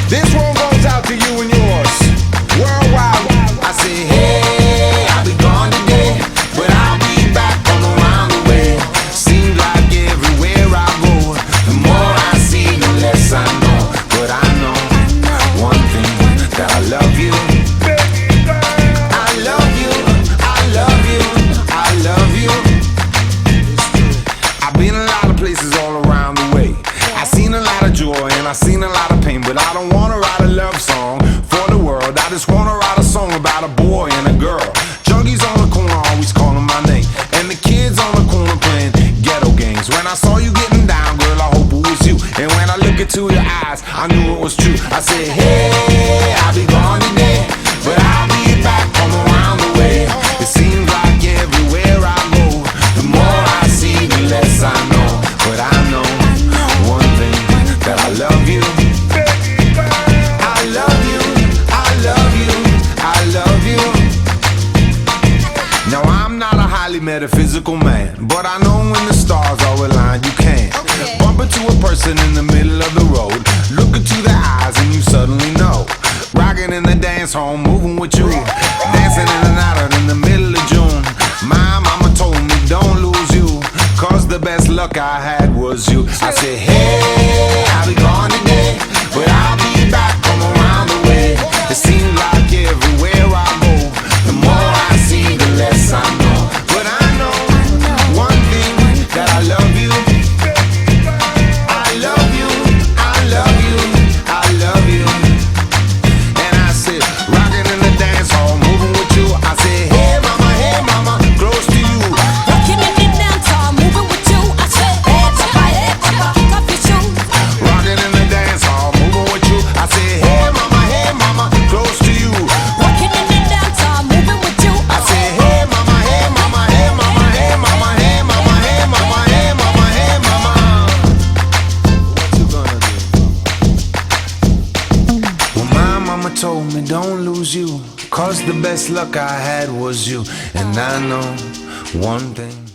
This one goes out to you and yours. Worldwide. I say, hey, I'll be gone today, but I'll be back from around the way. Seems like everywhere I go, the more I see, the less I know. But I know one thing, that I love you. I love you, I love you, I love you. I've been a lot of places all around the way. I've seen a lot of joy and I've seen a lot of pain, but I don't wanna write a love song for the world. I just wanna write a song about a boy and a girl. Junkies on the corner always calling my name, and the kids on the corner playing ghetto games. When I saw you getting down, girl, I hope it was you. And when I look into your eyes, I knew it was true. I said, hey, I'll be gone today, but I'll be back from around the way. It seems like everywhere I go, the more I see, the less I know. But I know one thing, that I love you. I love you, I love you, I love you. Now I'm not a highly metaphysical man, but I know when the stars are aligned, you can bump into a person in the middle of the road, look into their eyes and you suddenly know. Rocking in the dance hall, moving with you, dancing in and out in the middle of June. My mama told me don't lose you, cause the best luck I had was you. I said, hey, I'll be gone today, but I'll be back from around the way. It seems like everywhere I go, the more I see, the less I know. But I know one thing, that I love you. I love you, I love you, I love you. And I said, rocking in the dance hall, moving with you. I said, hey mama, close to you. Rocking in the dance hall, moving with you. I said, hey papa, kick off your shoes. Rocking in the dance hall, moving with you. I said, hey mama, close to you. Rocking in the dance hall, moving with you. I said, hey mama, hey mama, hey mama, hey mama, hey mama, hey mama, hey mama, hey mama. What you gonna do? Well, my mama told me don't lose you, cause the best luck I had was you. And I know one thing,